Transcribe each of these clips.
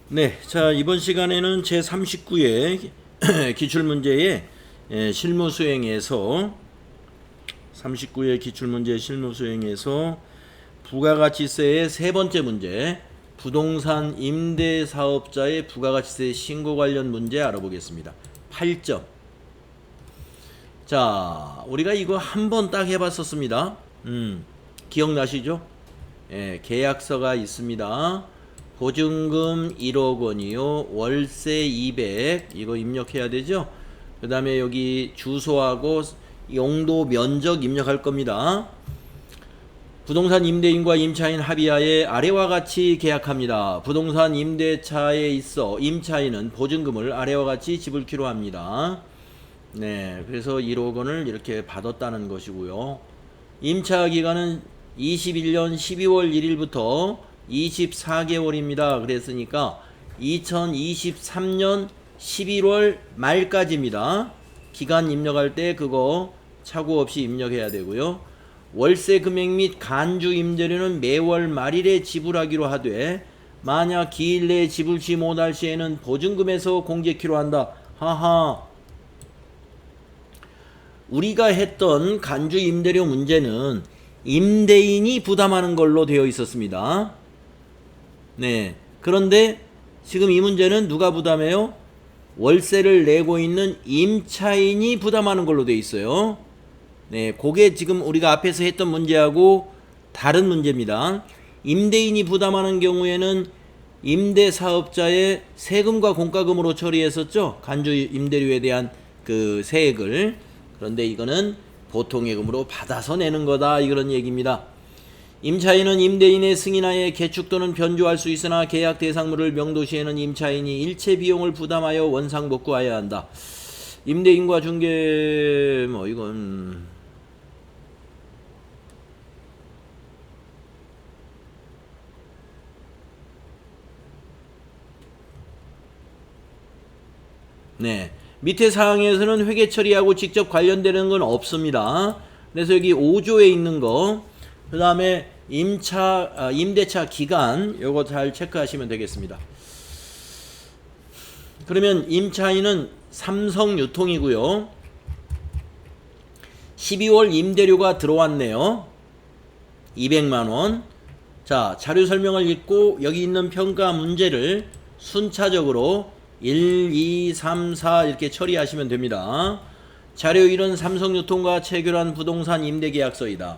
네, 자 이번 시간에는 제 39회 기출문제의 실무 수행에서 39회 기출문제 실무 수행에서 부가가치세의 세 번째 문제, 부동산 임대사업자의 부가가치세 신고 관련 문제 알아보겠습니다. 8점. 자, 우리가 이거 한 번 딱 해봤었습니다. 기억나시죠? 계약서가 있습니다. 보증금 1억 원이요. 월세 200. 이거 입력해야 되죠? 그 다음에 여기 주소하고 용도 면적 입력할 겁니다. 부동산 임대인과 임차인 합의하에 아래와 같이 계약합니다. 부동산 임대차에 있어 임차인은 보증금을 아래와 같이 지불키로 합니다. 네, 그래서 1억 원을 이렇게 받았다는 것이고요. 임차 기간은 21년 12월 1일부터 24개월입니다. 그랬으니까 2023년 11월 말까지입니다. 기간 입력할 때 그거 착오 없이 입력해야 되고요. 월세 금액 및 간주 임대료는 매월 말일에 지불하기로 하되 만약 기일 내에 지불치 못할 시에는 보증금에서 공제키로 한다. 하하. 우리가 했던 간주 임대료 문제는 임대인이 부담하는 걸로 되어 있었습니다. 네. 그런데 지금 이 문제는 누가 부담해요? 월세를 내고 있는 임차인이 부담하는 걸로 되어 있어요. 네. 그게 지금 우리가 앞에서 했던 문제하고 다른 문제입니다. 임대인이 부담하는 경우에는 임대사업자의 세금과 공과금으로 처리했었죠. 간주 임대료에 대한 그 세액을. 그런데 이거는 보통예금으로 받아서 내는 거다, 이런 얘기입니다. 임차인은 임대인의 승인하에 개축 또는 변조할 수 있으나 계약 대상물을 명도시에는 임차인이 일체 비용을 부담하여 원상 복구하여야 한다. 임대인과 중개 이건 네. 밑에 사항에서는 회계 처리하고 직접 관련되는 건 없습니다. 그래서 여기 5조에 있는 거, 그 다음에 임대차 기간, 요거 잘 체크하시면 되겠습니다. 그러면 임차인은 삼성유통이고요. 12월 임대료가 들어왔네요. 200만원. 자, 자료 설명을 읽고 여기 있는 평가 문제를 순차적으로 1, 2, 3, 4 이렇게 처리하시면 됩니다. 자료 1은 삼성유통과 체결한 부동산 임대계약서이다.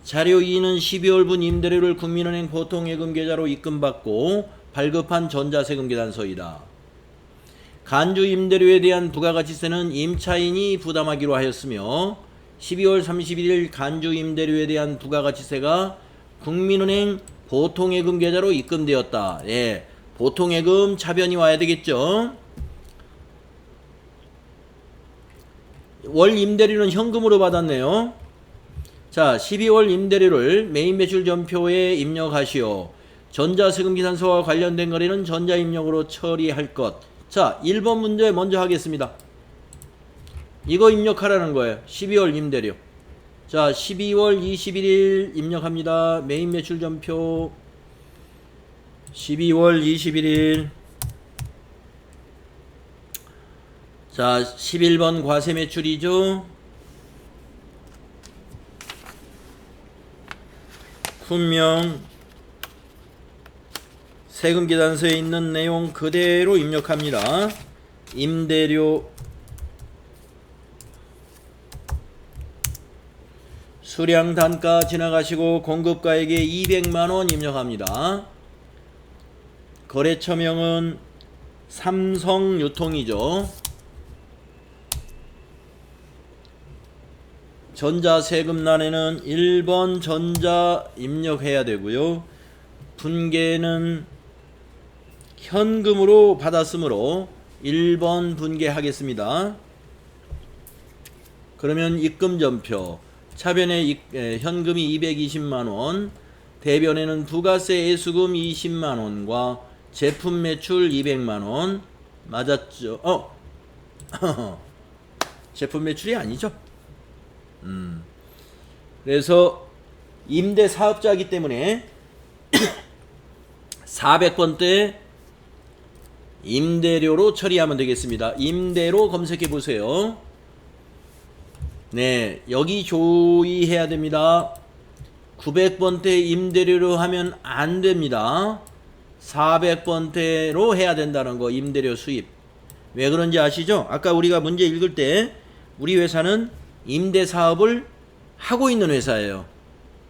자료 2는 12월분 임대료를 국민은행 보통예금 계좌로 입금받고 발급한 전자세금 계산서이다. 간주 임대료에 대한 부가가치세는 임차인이 부담하기로 하였으며 12월 31일 간주 임대료에 대한 부가가치세가 국민은행 보통예금 계좌로 입금되었다. 예. 보통예금 차변이 와야 되겠죠. 월 임대료는 현금으로 받았네요. 자, 12월 임대료를 메인 매출 전표에 입력하시오. 전자세금 계산서와 관련된 거래는 전자입력으로 처리할 것. 자, 1번 문제 먼저 하겠습니다. 이거 입력하라는 거예요. 12월 임대료. 자, 12월 21일 입력합니다. 메인 매출 전표 12월 21일. 자, 11번 과세 매출이죠. 분명 세금 계산서에 있는 내용 그대로 입력합니다. 임대료 수량 단가 지나가시고 공급가액에 200만원 입력합니다. 거래처명은 삼성유통이죠. 전자세금란에는 1번 전자 입력해야 되고요. 분계는 현금으로 받았으므로 1번 분계하겠습니다. 그러면 입금전표 차변에 현금이 220만원, 대변에는 부가세 애수금 20만원과 제품 매출 200만원. 맞았죠? 제품 매출이 아니죠. 그래서 임대사업자이기 때문에 400번대 임대료로 처리하면 되겠습니다. 임대로 검색해 보세요. 네, 여기 조의해야 됩니다. 900번대 임대료로 하면 안 됩니다. 400번대로 해야 된다는 거, 임대료 수입. 왜 그런지 아시죠? 아까 우리가 문제 읽을 때 우리 회사는 임대 사업을 하고 있는 회사예요.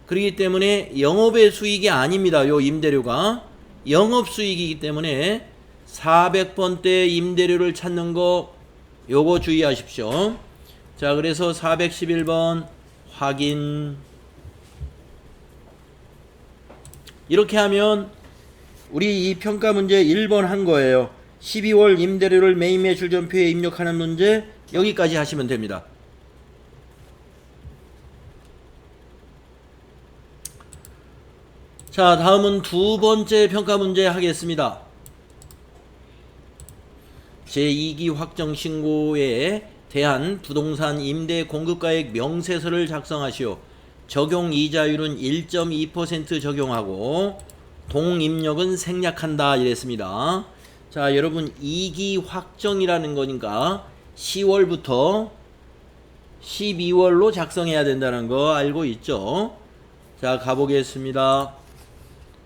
그렇기 때문에 영업의 수익이 아닙니다. 요 임대료가 영업 수익이기 때문에 400번대 임대료를 찾는 거 요거 주의하십시오. 자, 그래서 411번 확인. 이렇게 하면 우리 이 평가 문제 1번 한 거예요. 12월 임대료를 메인 매출 전표에 입력하는 문제 여기까지 하시면 됩니다. 자, 다음은 두 번째 평가 문제 하겠습니다. 제2기 확정 신고에 대한 부동산 임대 공급가액 명세서를 작성하시오. 적용 이자율은 1.2% 적용하고 동입력은 생략한다 이랬습니다. 자, 여러분 2기 확정이라는 거니까 10월부터 12월로 작성해야 된다는 거 알고 있죠? 자, 가보겠습니다.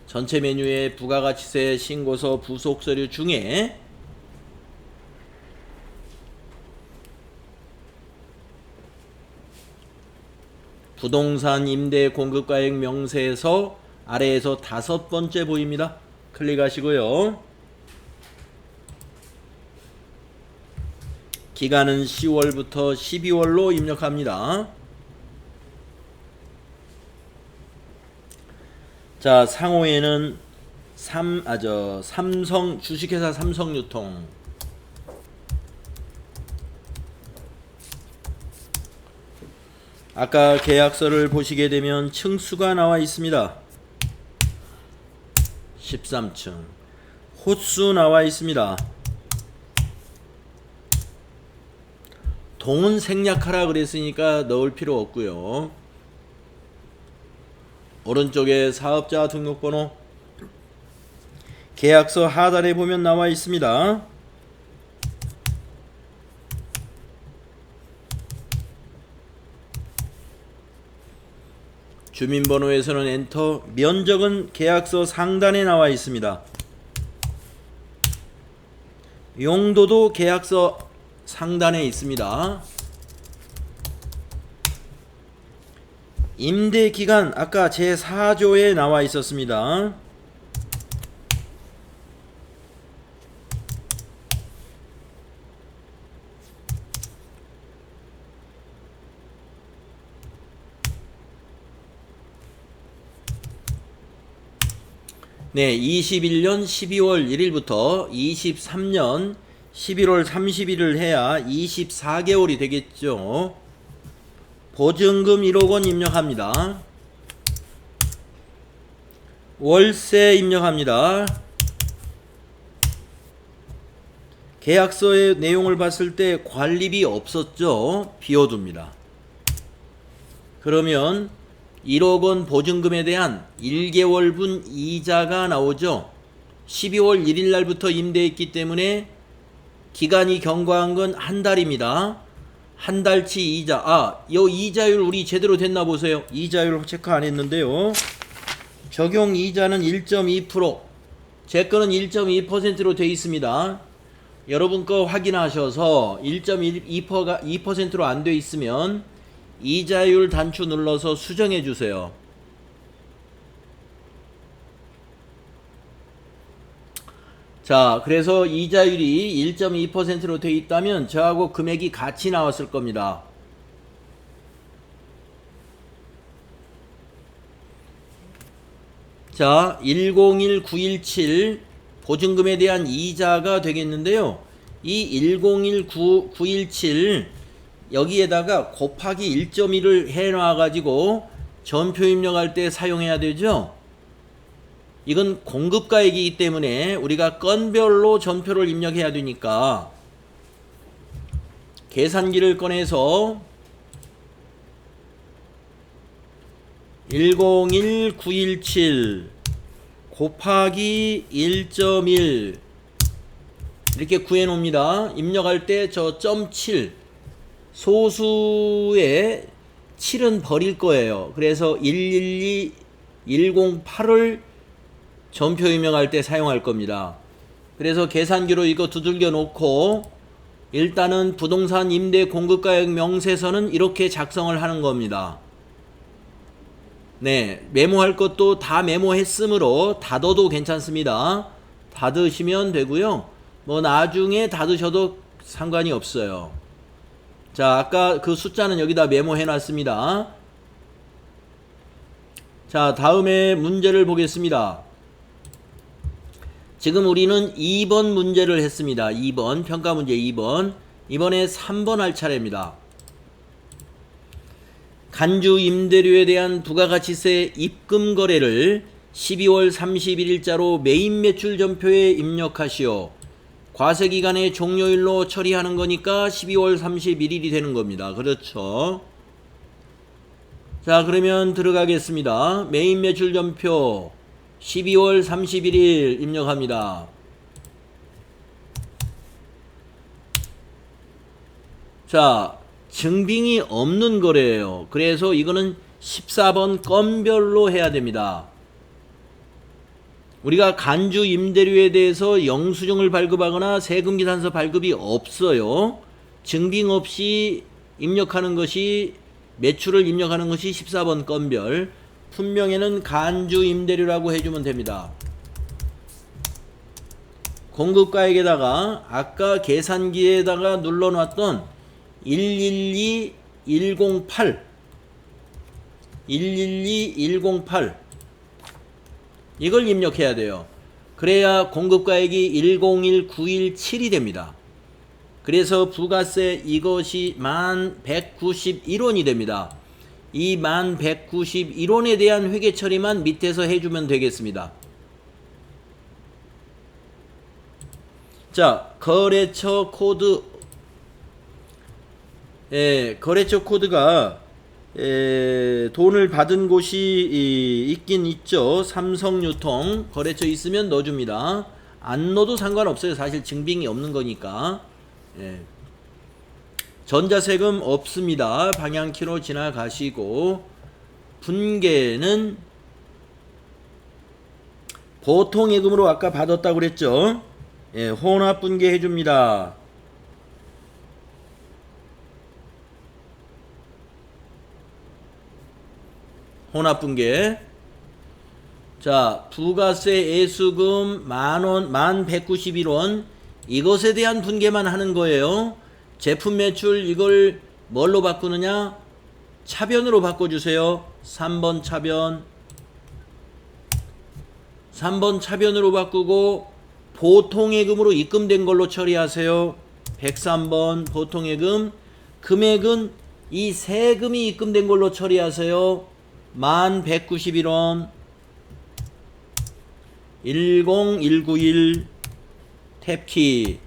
전체 메뉴에 부가가치세 신고서 부속 서류 중에 부동산 임대 공급가액 명세서 아래에서 5번째 보입니다. 클릭하시고요. 기간은 10월부터 12월로 입력합니다. 자, 상호에는 삼성 주식회사 삼성유통, 아까 계약서를 보시게 되면 층수가 나와 있습니다. 13층. 호수 나와 있습니다. 동은 생략하라 그랬으니까 넣을 필요 없고요. 오른쪽에 사업자 등록번호, 계약서 하단에 보면 나와 있습니다. 주민번호에서는 엔터, 면적은 계약서 상단에 나와 있습니다. 용도도 계약서 상단에 있습니다. 임대기간 아까 제4조에 나와 있었습니다. 네, 21년 12월 1일부터 23년 11월 30일을 해야 24개월이 되겠죠. 보증금 1억 원 입력합니다. 월세 입력합니다. 계약서의 내용을 봤을 때 관리비 없었죠. 비워둡니다. 그러면 1억 원 보증금에 대한 1개월분 이자가 나오죠. 12월 1일 날부터 임대했기 때문에 기간이 경과한 건 한 달입니다. 한 달치 이자. 요 이자율 우리 제대로 됐나 보세요. 이자율 체크 안 했는데요. 적용 이자는 1.2%. 제 거는 1.2%로 돼 있습니다. 여러분 거 확인하셔서 1.2%가 2%로 안 돼 있으면 이자율 단추 눌러서 수정해 주세요. 자, 그래서 이자율이 1.2%로 돼 있다면 저하고 금액이 같이 나왔을 겁니다. 자, 101917 보증금에 대한 이자가 되겠는데요. 이 101917 여기에다가 곱하기 1.1을 해놔 가지고 전표 입력할 때 사용해야 되죠. 이건 공급가액이기 때문에 우리가 건별로 전표를 입력해야 되니까 계산기를 꺼내서 101917 곱하기 1.1 이렇게 구해 놓습니다. 입력할 때 저 점 7 소수의 7은 버릴 거예요. 그래서 112, 108을 전표 임명할 때 사용할 겁니다. 그래서 계산기로 이거 두들겨 놓고 일단은 부동산 임대 공급가액 명세서는 이렇게 작성을 하는 겁니다. 네, 메모할 것도 다 메모했으므로 닫아도 괜찮습니다. 닫으시면 되고요. 뭐 나중에 닫으셔도 상관이 없어요. 자, 아까 그 숫자는 여기다 메모해 놨습니다. 자, 다음에 문제를 보겠습니다. 지금 우리는 2번 문제를 했습니다. 2번 평가 문제 2번. 이번에 3번 할 차례입니다. 간주 임대료에 대한 부가가치세 입금 거래를 12월 31일자로 메인 매출 전표에 입력하시오. 과세기간의 종료일로 처리하는 거니까 12월 31일이 되는 겁니다. 그렇죠. 자, 그러면 들어가겠습니다. 메인 매출 전표 12월 31일 입력합니다. 자, 증빙이 없는 거래예요. 그래서 이거는 14번 건별로 해야 됩니다. 우리가 간주 임대료에 대해서 영수증을 발급하거나 세금계산서 발급이 없어요. 증빙 없이 입력하는 것이, 매출을 입력하는 것이 14번 건별. 품명에는 간주 임대료라고 해주면 됩니다. 공급가액에다가 아까 계산기에다가 눌러놨던 112, 108 이걸 입력해야 돼요. 그래야 공급가액이 101917이 됩니다. 그래서 부가세 이것이 1191원이 됩니다. 이 1191원에 대한 회계 처리만 밑에서 해주면 되겠습니다. 자, 거래처 코드, 거래처 코드가 돈을 받은 곳이 있긴 있죠. 삼성유통 거래처 있으면 넣어줍니다. 안 넣어도 상관없어요. 사실 증빙이 없는 거니까. 전자세금 없습니다. 방향키로 지나가시고, 분계는 보통예금으로 아까 받았다고 그랬죠. 혼합분계 해줍니다. 혼합분계. 자, 부가세 애수금 만원, 1191원 이것에 대한 분계만 하는 거예요. 제품 매출 이걸 뭘로 바꾸느냐? 차변으로 바꿔주세요. 3번 차변. 3번 차변으로 바꾸고 보통예금으로 입금된 걸로 처리하세요. 103번 보통예금. 금액은 이 세금이 입금된 걸로 처리하세요. 1191원. 10191 탭키.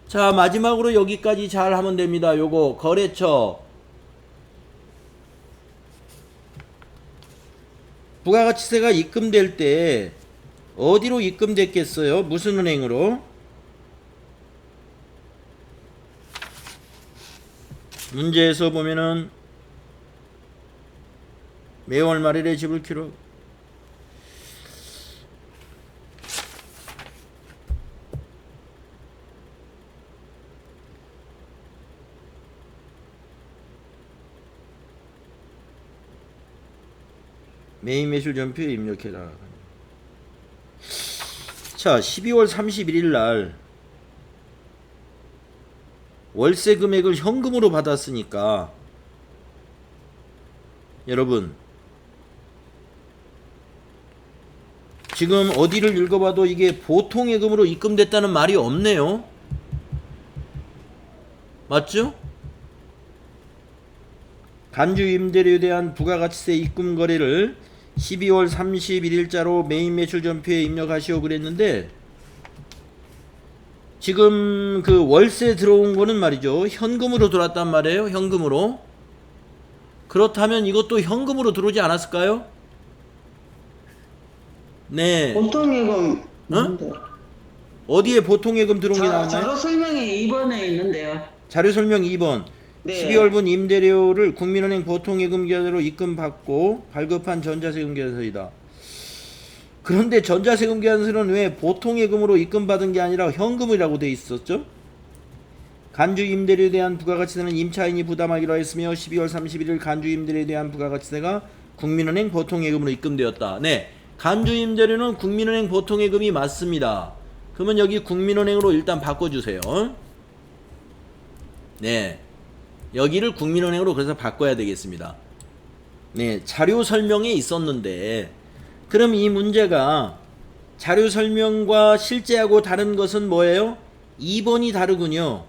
자, 마지막으로 여기까지 잘 하면 됩니다. 요거 거래처 부가가치세가 입금될 때 어디로 입금됐겠어요? 무슨 은행으로? 문제에서 보면은 매월 말일에 지불 기록, 메인 매출 전표에 입력해라. 자, 12월 31일 날 월세 금액을 현금으로 받았으니까 여러분 지금 어디를 읽어봐도 이게 보통예금으로 입금됐다는 말이 없네요. 맞죠? 간주 임대료에 대한 부가가치세 입금 거래를 12월 31일자로 메인 매출 전표에 입력하시오 그랬는데 지금 그 월세 들어온 거는 말이죠. 현금으로 들어왔단 말이에요. 현금으로. 그렇다면 이것도 현금으로 들어오지 않았을까요? 네. 보통예금 뭔데? 어디에 보통예금 들어온 게 나왔나요? 자료 설명이 2번에 있는데요. 자료 설명 2번. 네. 12월분 임대료를 국민은행 보통예금 계좌로 입금받고 발급한 전자세금 계산서이다. 그런데 전자세금 계산서는 왜 보통예금으로 입금받은 게 아니라 현금이라고 돼 있었죠? 간주 임대료에 대한 부가가치세는 임차인이 부담하기로 했으며 12월 31일 간주 임대료에 대한 부가가치세가 국민은행 보통예금으로 입금되었다. 네, 간주 임대료는 국민은행 보통예금이 맞습니다. 그러면 여기 국민은행으로 일단 바꿔주세요. 네, 여기를 국민은행으로 그래서 바꿔야 되겠습니다. 네, 자료 설명에 있었는데 그럼 이 문제가 자료 설명과 실제하고 다른 것은 뭐예요? 2번이 다르군요.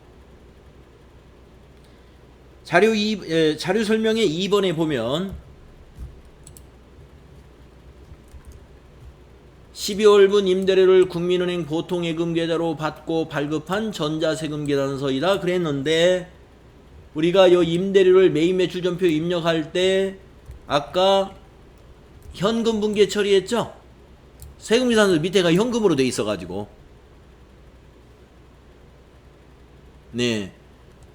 자료 설명의 2번에 보면 12월분 임대료를 국민은행 보통예금 계좌로 받고 발급한 전자세금 계산서이다 그랬는데 우리가 요 임대료를 매입 매출 전표 입력할 때 아까 현금 분계 처리했죠? 세금 계산서 밑에가 현금으로 돼 있어가지고 네,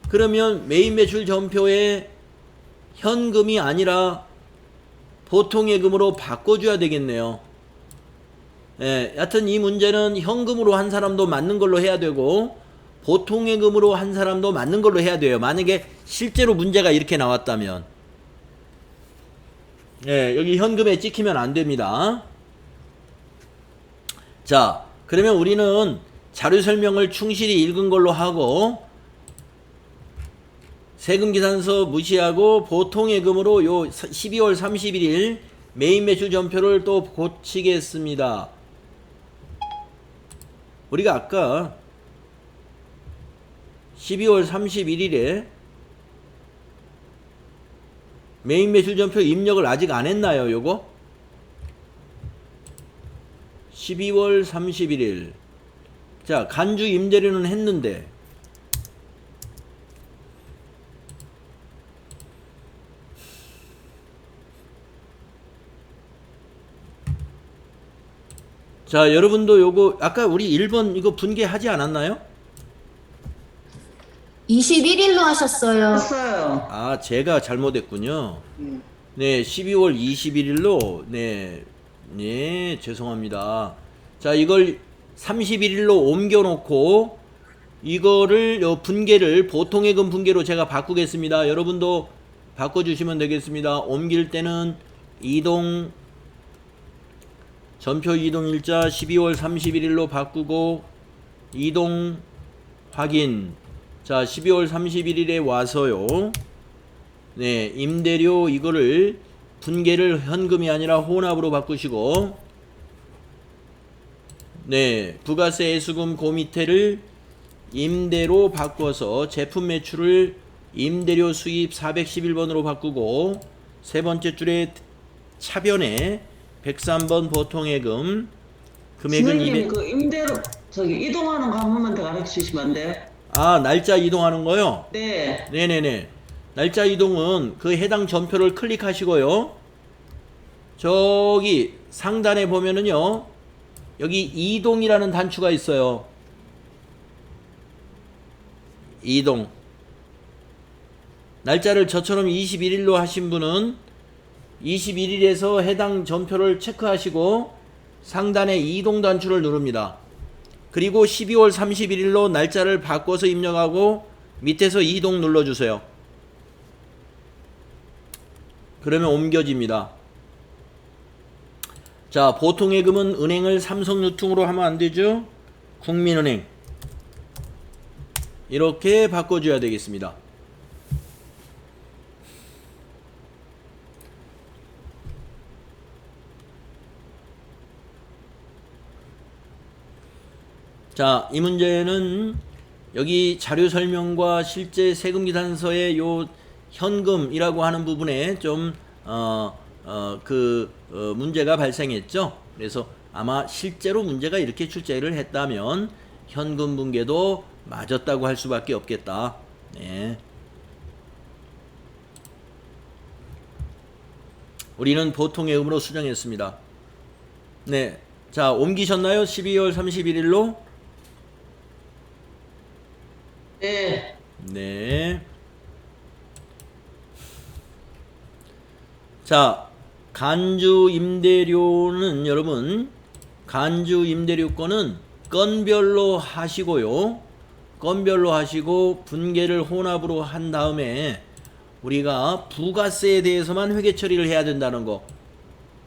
그러면 매입 매출 전표에 현금이 아니라 보통예금으로 바꿔줘야 되겠네요. 예, 여하튼 이 문제는 현금으로 한 사람도 맞는 걸로 해야 되고 보통예금으로 한 사람도 맞는 걸로 해야 돼요. 만약에 실제로 문제가 이렇게 나왔다면 예, 여기 현금에 찍히면 안 됩니다. 자, 그러면 우리는 자료 설명을 충실히 읽은 걸로 하고 세금계산서 무시하고 보통예금으로 요 12월 31일 매입 매출 전표를 또 고치겠습니다. 우리가 아까 12월 31일에 매입 매출 전표 입력을 아직 안 했나요, 요거? 12월 31일. 자, 간주 임대료는 했는데 자, 여러분도 요거 아까 우리 1번 이거 분개하지 않았나요? 21일로 하셨어요. 했어요. 아, 제가 잘못했군요. 네, 12월 21일로 네, 네, 죄송합니다. 자, 이걸 31일로 옮겨놓고 이거를 요 분계를 보통예금 분계로 제가 바꾸겠습니다. 여러분도 바꿔주시면 되겠습니다. 옮길 때는 이동 전표 이동일자 12월 31일로 바꾸고 이동 확인. 자, 12월 31일에 와서요. 네, 임대료 이거를 분계를 현금이 아니라 혼합으로 바꾸시고 네, 부가세 애수금 그 밑에를 임대로 바꿔서 제품 매출을 임대료 수입 411번으로 바꾸고 세 번째 줄에 차변에 103번 보통예금 금액은 선생님 200. 그 임대로 저기 이동하는 거 한 번만 더 가르쳐 주시면 안 돼요? 아, 날짜 이동하는 거요? 네. 네네네. 날짜 이동은 그 해당 전표를 클릭하시고요. 저기 상단에 보면은요. 여기 이동이라는 단추가 있어요. 이동. 날짜를 저처럼 21일로 하신 분은 21일에서 해당 전표를 체크하시고 상단에 이동 단추를 누릅니다. 그리고 12월 31일로 날짜를 바꿔서 입력하고 밑에서 이동 눌러주세요. 그러면 옮겨집니다. 자, 보통예금은 은행을 삼성유통으로 하면 안 되죠? 국민은행. 이렇게 바꿔줘야 되겠습니다. 자, 이 문제는 여기 자료 설명과 실제 세금 계산서의 요 현금이라고 하는 부분에 좀 문제가 발생했죠. 그래서 아마 실제로 문제가 이렇게 출제를 했다면 현금 분계도 맞았다고 할 수밖에 없겠다. 네. 우리는 보통예금으로 수정했습니다. 네. 자, 옮기셨나요? 12월 31일로? 네. 네. 자, 간주 임대료는 여러분, 간주 임대료권은 건별로 하시고요. 건별로 하시고 분계를 혼합으로 한 다음에 우리가 부가세에 대해서만 회계 처리를 해야 된다는 거.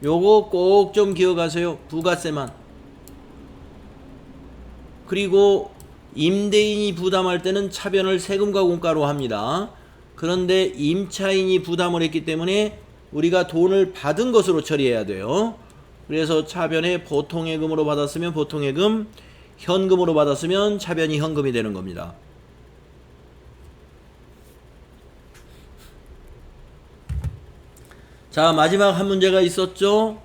요거 꼭 좀 기억하세요. 부가세만. 그리고 임대인이 부담할 때는 차변을 세금과 공가로 합니다. 그런데 임차인이 부담을 했기 때문에 우리가 돈을 받은 것으로 처리해야 돼요. 그래서 차변에 보통예금으로 받았으면 보통예금, 현금으로 받았으면 차변이 현금이 되는 겁니다. 자, 마지막 한 문제가 있었죠.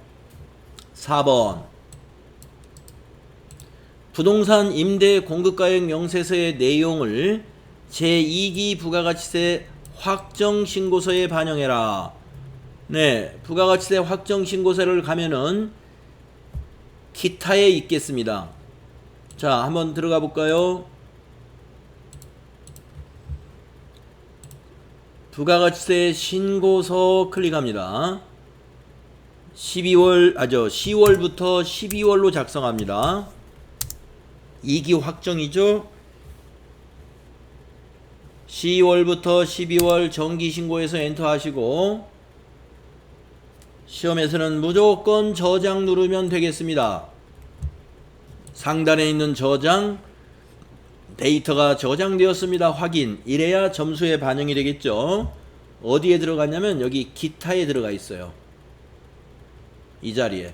4번. 부동산 임대 공급가액 명세서의 내용을 제2기 부가가치세 확정신고서에 반영해라. 네, 부가가치세 확정신고서를 가면은 기타에 있겠습니다. 자, 한번 들어가 볼까요? 부가가치세 신고서 클릭합니다. 10월부터 12월로 작성합니다. 2기 확정이죠. 10월부터 12월 정기신고에서 엔터 하시고 시험에서는 무조건 저장 누르면 되겠습니다. 상단에 있는 저장, 데이터가 저장되었습니다. 확인. 이래야 점수에 반영이 되겠죠. 어디에 들어갔냐면 여기 기타에 들어가 있어요. 이 자리에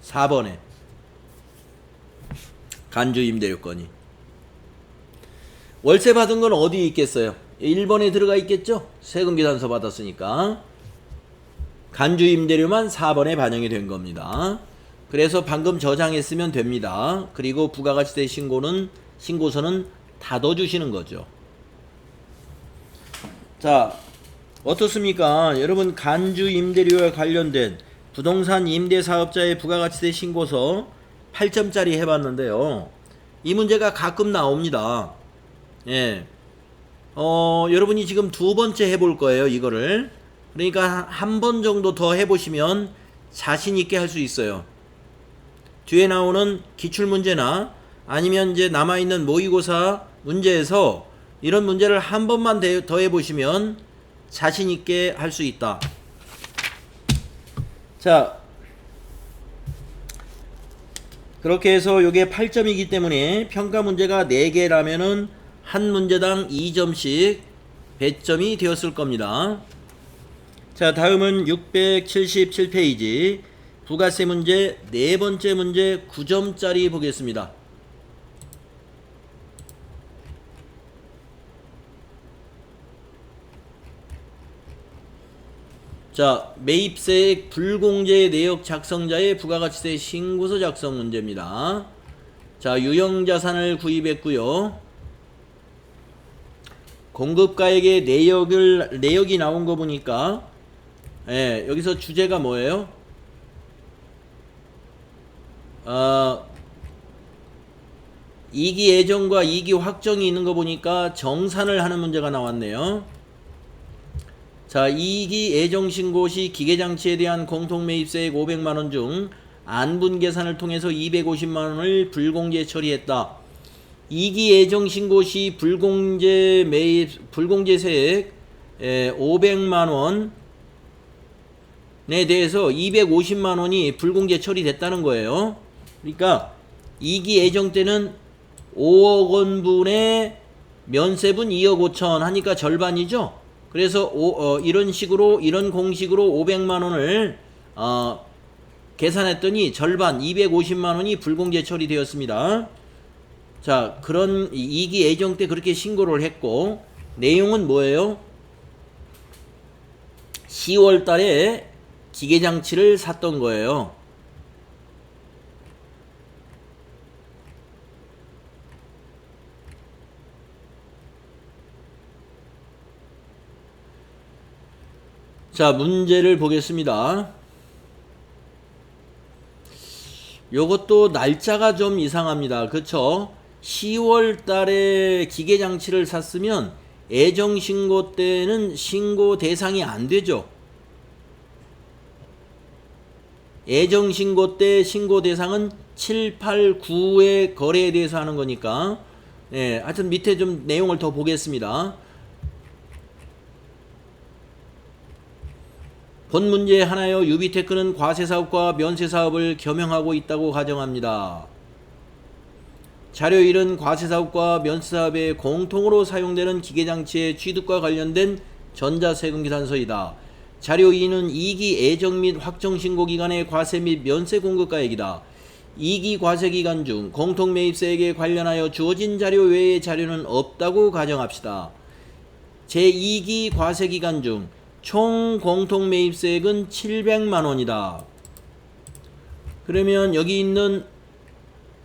4번에 간주 임대료권이. 월세 받은 건 어디에 있겠어요? 1번에 들어가 있겠죠? 세금계산서 받았으니까. 간주 임대료만 4번에 반영이 된 겁니다. 그래서 방금 저장했으면 됩니다. 그리고 부가가치세 신고서는 닫아주시는 거죠. 자, 어떻습니까? 여러분, 간주 임대료와 관련된 부동산 임대사업자의 부가가치세 신고서 8점짜리 해봤는데요. 이 문제가 가끔 나옵니다. 예. 여러분이 지금 두 번째 해볼 거예요, 이거를. 그러니까 한 번 정도 더 해보시면 자신있게 할 수 있어요. 뒤에 나오는 기출문제나 아니면 이제 남아있는 모의고사 문제에서 이런 문제를 한 번만 더 해보시면 자신있게 할 수 있다. 자, 그렇게 해서 요게 8점이기 때문에 평가 문제가 4개라면은 한 문제당 2점씩 배점이 되었을 겁니다. 자, 다음은 677페이지 부가세 문제 4번째 문제 9점짜리 보겠습니다. 자, 매입세액 불공제 내역 작성자의 부가가치세 신고서 작성 문제입니다. 자, 유형자산을 구입했고요. 공급가액의 내역이 나온 거 보니까, 예, 여기서 주제가 뭐예요? 2기 예정과 2기 확정이 있는 거 보니까 정산을 하는 문제가 나왔네요. 자, 2기 예정신고 시 기계장치에 대한 공통매입세액 500만원 중 안분계산을 통해서 250만원을 불공제 처리했다. 2기 예정신고 시 불공제세액 500만원에 대해서 250만원이 불공제 처리됐다는 거예요. 그러니까 2기 예정 때는 5억 원분의 면세분 2억 5천 하니까 절반이죠. 그래서 이런 식으로, 이런 공식으로 500만원을 계산했더니 절반 250만원이 불공제 처리되었습니다. 자, 그런 2기 예정 때 그렇게 신고를 했고, 내용은 뭐예요? 10월 달에 기계장치를 샀던 거예요. 자, 문제를 보겠습니다. 요것도 날짜가 좀 이상합니다. 그쵸? 10월 달에 기계장치를 샀으면 애정신고 때는 신고 대상이 안 되죠. 애정신고 때 신고 대상은 7, 8, 9의 거래에 대해서 하는 거니까. 예, 하여튼 밑에 좀 내용을 더 보겠습니다. 본 문제 하나요. 유비테크는 과세사업과 면세사업을 겸용하고 있다고 가정합니다. 자료 1은 과세사업과 면세사업에 공통으로 사용되는 기계장치의 취득과 관련된 전자세금계산서이다. 자료 2는 2기 애정 및 확정신고기간의 과세 및 면세 공급가액이다. 2기 과세기간 중 공통매입세액에 관련하여 주어진 자료 외의 자료는 없다고 가정합시다. 제2기 과세기간 중 총 공통매입세액은 700만원이다. 그러면 여기 있는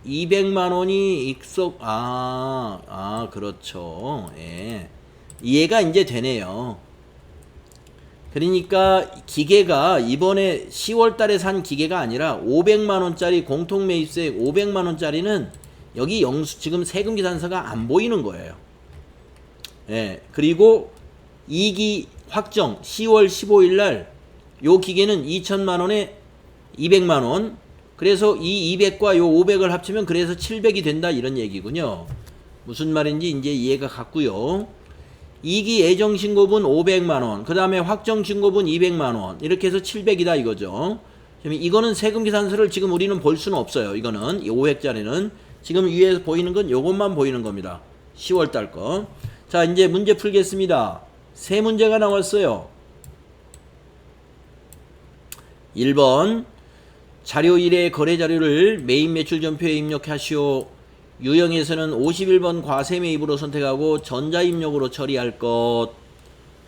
200만원이 그렇죠. 예. 이해가 이제 되네요. 그러니까 기계가 이번에 10월 달에 산 기계가 아니라 500만원짜리 공통매입세액 500만원짜리는 여기 지금 세금계산서가 안 보이는 거예요. 예. 그리고 2기 확정 10월 15일 날 요 기계는 2천만원에 200만원. 그래서 이 200과 요 500을 합치면 그래서 700이 된다 이런 얘기군요. 무슨 말인지 이제 이해가 갔고요. 2기 애정신고분 500만원, 그 다음에 확정신고분 200만원, 이렇게 해서 700이다 이거죠. 이거는 세금계산서를 지금 우리는 볼 수는 없어요. 이거는 이 500짜리는 지금 위에 보이는 건 요것만 보이는 겁니다. 10월달 거. 자, 이제 문제 풀겠습니다. 세 문제가 나왔어요. 1번 자료 1의 거래자료를 매입 매출전표에 입력하시오. 유형에서는 51번 과세매입으로 선택하고 전자입력으로 처리할 것.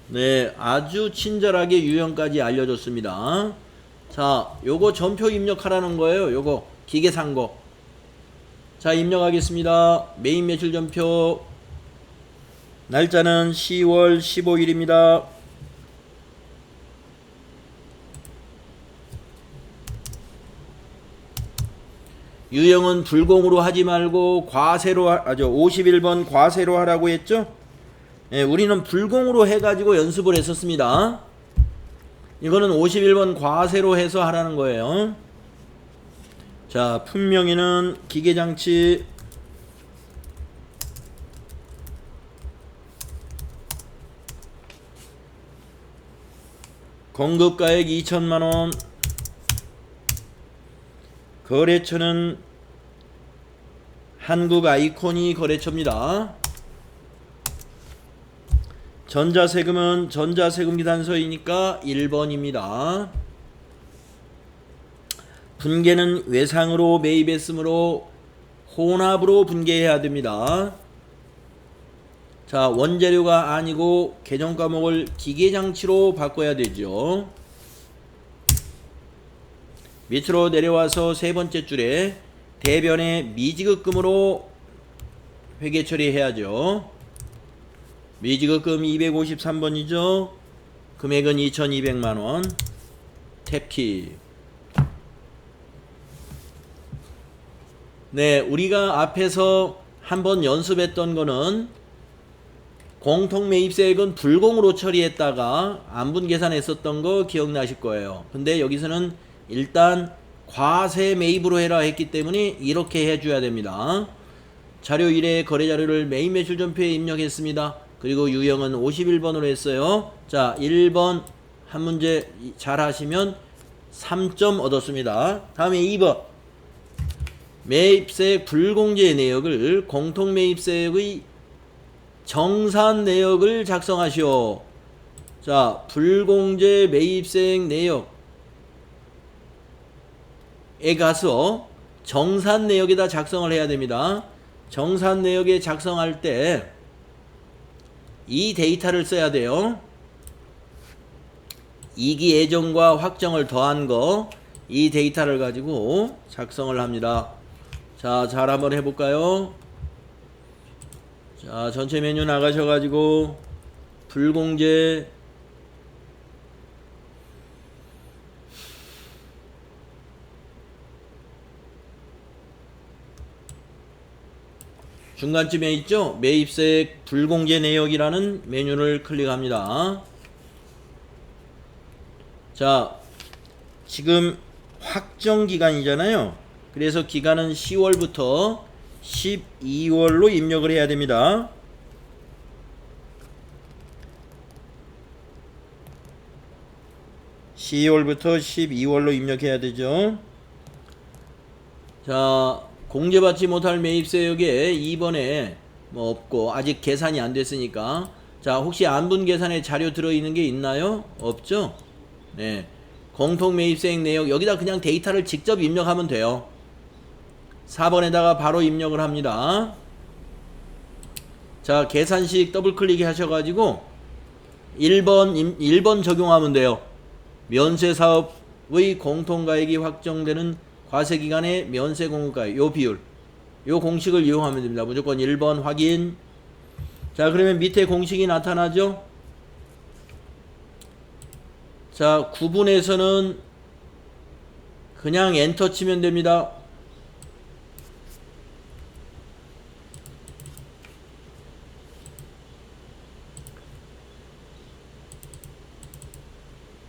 네, 아주 친절하게 유형까지 알려줬습니다. 자, 요거 전표 입력하라는 거예요. 요거 기계 산 거. 자, 입력하겠습니다. 매입 매출전표 날짜는 10월 15일입니다. 유형은 불공으로 하지 말고 과세로 51번 과세로 하라고 했죠. 예, 우리는 불공으로 해가지고 연습을 했었습니다. 이거는 51번 과세로 해서 하라는 거예요. 자, 품명에는 기계장치 공급가액 2천만원, 거래처는 한국아이코니 거래처입니다. 전자세금은 전자세금계산서이니까 1번입니다. 분계는 외상으로 매입했으므로 혼합으로 분계해야 됩니다. 자, 원재료가 아니고 계정과목을 기계장치로 바꿔야 되죠. 밑으로 내려와서 세 번째 줄에 대변에 미지급금으로 회계 처리해야죠. 미지급금 253번이죠. 금액은 2200만원. 탭키. 네, 우리가 앞에서 한번 연습했던 거는 공통매입세액은 불공으로 처리했다가 안분 계산했었던 거 기억나실 거예요. 근데 여기서는 일단 과세 매입으로 해라 했기 때문에 이렇게 해줘야 됩니다. 자료 1의 거래자료를 매입 매출전표에 입력했습니다. 그리고 유형은 51번으로 했어요. 자, 1번 한 문제 잘 하시면 3점 얻었습니다. 다음에 2번 매입세액 불공제 내역을 공통매입세액의 정산 내역을 작성하시오. 자, 불공제 매입세액 내역에 가서 정산 내역에다 작성을 해야 됩니다. 정산 내역에 작성할 때 이 데이터를 써야 돼요. 2기 예정과 확정을 더한 거, 이 데이터를 가지고 작성을 합니다. 자, 잘 한번 해볼까요? 자, 전체 메뉴 나가셔가지고 불공제 중간쯤에 있죠? 매입세액 불공제 내역이라는 메뉴를 클릭합니다. 자, 지금 확정 기간이잖아요. 그래서 기간은 10월부터 12월로 입력을 해야 됩니다. (10월부터) (12월로) 입력해야 되죠. 자, 공제받지 못할 매입세액에 2번에 뭐 없고 아직 계산이 안 됐으니까, 자, 혹시 안분 계산에 자료 들어있는 게 있나요? 없죠? 네. 공통 매입세액 내역 여기다 그냥 데이터를 직접 입력하면 돼요. 4번에다가 바로 입력을 합니다. 자, 계산식 더블 클릭 하셔가지고 1번 적용하면 돼요. 면세사업의 공통가액이 확정되는 과세기간의 면세공급가액 요 비율, 요 공식을 이용하면 됩니다. 무조건 1번 확인. 자, 그러면 밑에 공식이 나타나죠. 자, 구분에서는 그냥 엔터 치면 됩니다.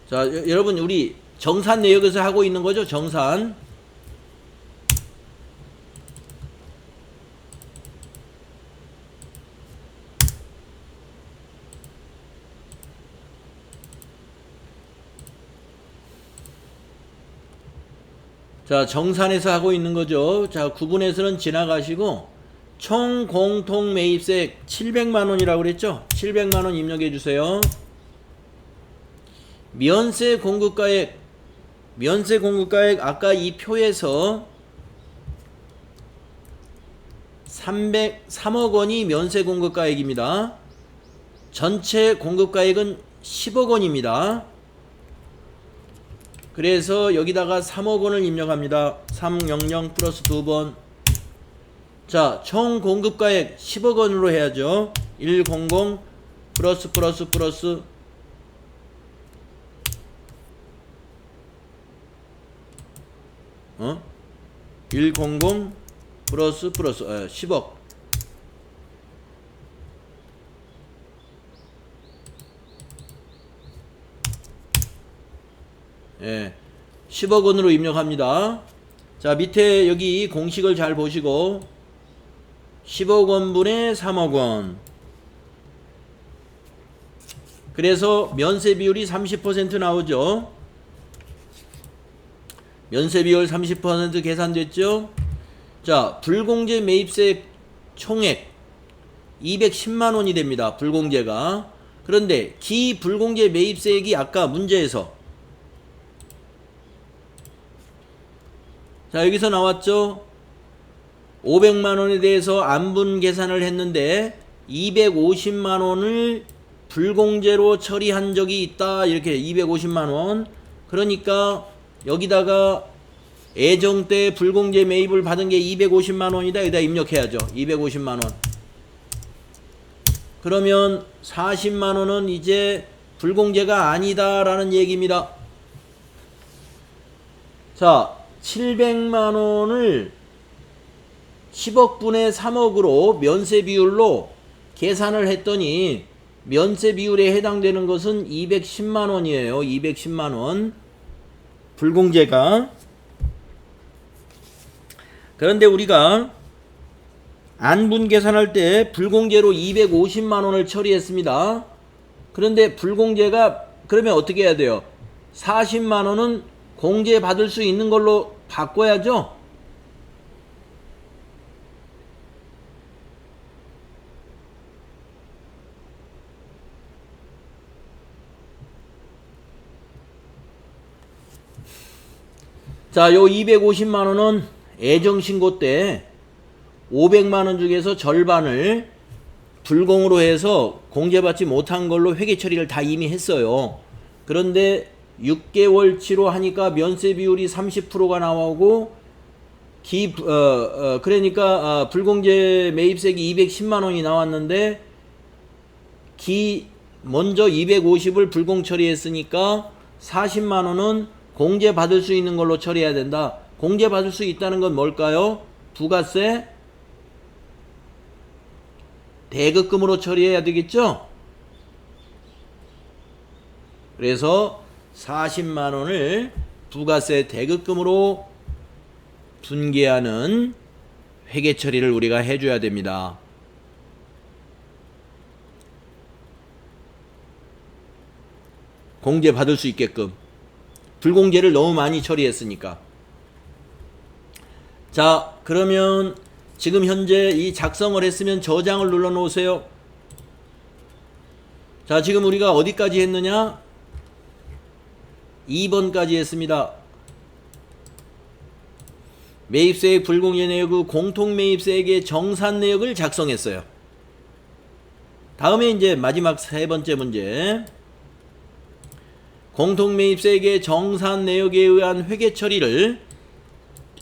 자, 여러분 우리 정산 내역에서 하고 있는 거죠? 정산. 자, 정산에서 하고 있는 거죠. 자, 구분에서는 지나가시고 총 공통 매입세액 700만 원이라고 그랬죠? 700만 원 입력해 주세요. 면세 공급가액 아까 이 표에서 3억 원이 면세 공급가액입니다. 전체 공급가액은 10억 원입니다. 그래서 여기다가 3억 원을 입력합니다. 300 플러스 2번. 자, 총 공급가액 10억 원으로 해야죠. 100 플러스 100 플러스 10억. 예, 10억 원으로 입력합니다. 자, 밑에 여기 공식을 잘 보시고 10억 원분의 3억 원. 그래서 면세 비율이 30% 나오죠. 면세 비율 30% 계산됐죠. 자, 불공제 매입세 총액 210만 원이 됩니다. 불공제가. 그런데 기불공제 매입세액이 아까 문제에서, 자, 여기서 나왔죠. 500만 원에 대해서 안분 계산을 했는데 250만 원을 불공제로 처리한 적이 있다. 이렇게 250만 원. 그러니까 여기다가 애정 때 불공제 매입을 받은 게 250만 원이다. 여기다 입력해야죠. 250만 원. 그러면 40만 원은 이제 불공제가 아니다라는 얘기입니다. 자, 700만 원을 10억 분의 3억으로 면세 비율로 계산을 했더니 면세 비율에 해당되는 것은 210만 원이에요. 210만 원. 불공제가. 그런데 우리가 안분 계산할 때 불공제로 250만 원을 처리했습니다. 그런데 불공제가, 그러면 어떻게 해야 돼요? 40만 원은 공제 받을 수 있는 걸로 바꿔야죠. 자, 요 250만 원은 애정신고 때 500만 원 중에서 절반을 불공으로 해서 공제받지 못한 걸로 회계 처리를 다 이미 했어요. 그런데 6개월치로 하니까 면세 비율이 30%가 나오고 그러니까 불공제 매입세액이 210만 원이 나왔는데 먼저 250을 불공 처리했으니까 40만 원은 공제 받을 수 있는 걸로 처리해야 된다. 공제 받을 수 있다는 건 뭘까요? 부가세 대급금으로 처리해야 되겠죠? 그래서 40만 원을 부가세 대급금으로 분계하는 회계 처리를 우리가 해줘야 됩니다. 공제 받을 수 있게끔. 불공제를 너무 많이 처리했으니까. 자, 그러면 지금 현재 이 작성을 했으면 저장을 눌러 놓으세요. 자, 지금 우리가 어디까지 했느냐? 2번까지 했습니다. 매입세액 불공제 내역 공통매입세액의 정산 내역을 작성했어요. 다음에 이제 마지막 세 번째 문제. 공통매입세액의 정산 내역에 의한 회계 처리를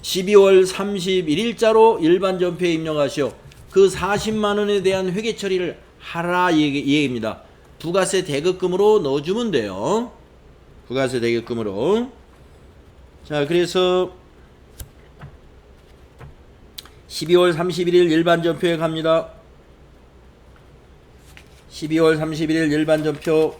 12월 31일자로 일반 전표에 입력하시오. 그 40만 원에 대한 회계 처리를 하라 이 얘기입니다. 부가세 대급금으로 넣어주면 돼요. 부가세 대급금으로. 자, 그래서 12월 31일 일반 전표에 갑니다. 12월 31일 일반 전표.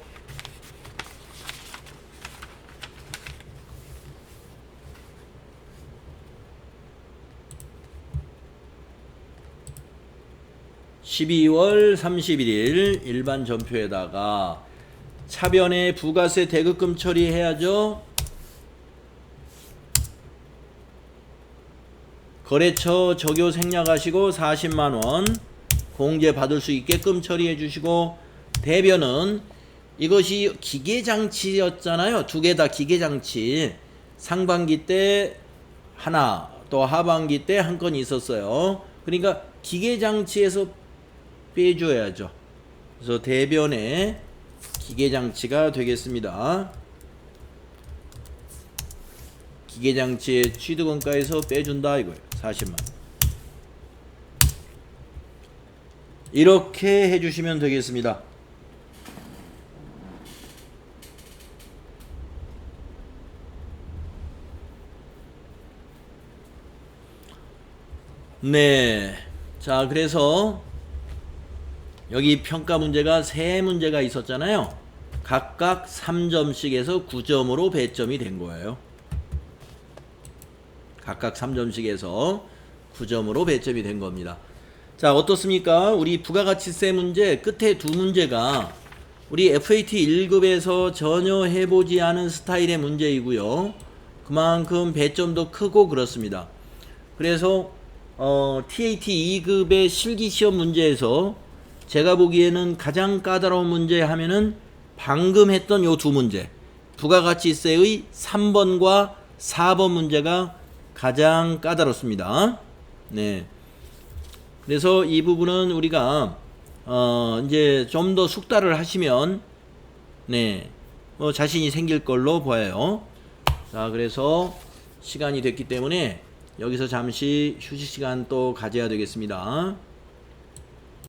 (12월 31일) 일반 전표에다가 차변에 부가세 대급금 처리해야죠. 거래처 적요 생략하시고 40만원 공제 받을 수 있게끔 처리해 주시고, 대변은 이것이 기계장치였잖아요. 두 개 다 기계장치. 상반기 때 하나, 또 하반기 때 한 건 있었어요. 그러니까 기계장치에서 빼줘야죠. 그래서 대변에 기계장치가 되겠습니다. 기계장치의 취득원가에서 빼준다 이거예요. 40만. 이렇게 해주시면 되겠습니다. 네. 자, 그래서 여기 평가 문제가 세 문제가 있었잖아요. 각각 3점씩에서 9점으로 배점이 된 거예요. 각각 3점씩에서 9점으로 배점이 된 겁니다. 자, 어떻습니까? 우리 부가가치세 문제 끝에 두 문제가 우리 FAT 1급에서 전혀 해보지 않은 스타일의 문제이고요. 그만큼 배점도 크고 그렇습니다. 그래서 TAT 2급의 실기시험 문제에서 제가 보기에는 가장 까다로운 문제 하면은 방금 했던 요 두 문제, 부가가치세의 3번과 4번 문제가 가장 까다롭습니다. 네. 그래서 이 부분은 우리가 이제 좀 더 숙달을 하시면 네, 자신이 생길 걸로 보여요. 자, 그래서 시간이 됐기 때문에 여기서 잠시 휴식 시간 또 가져야 되겠습니다.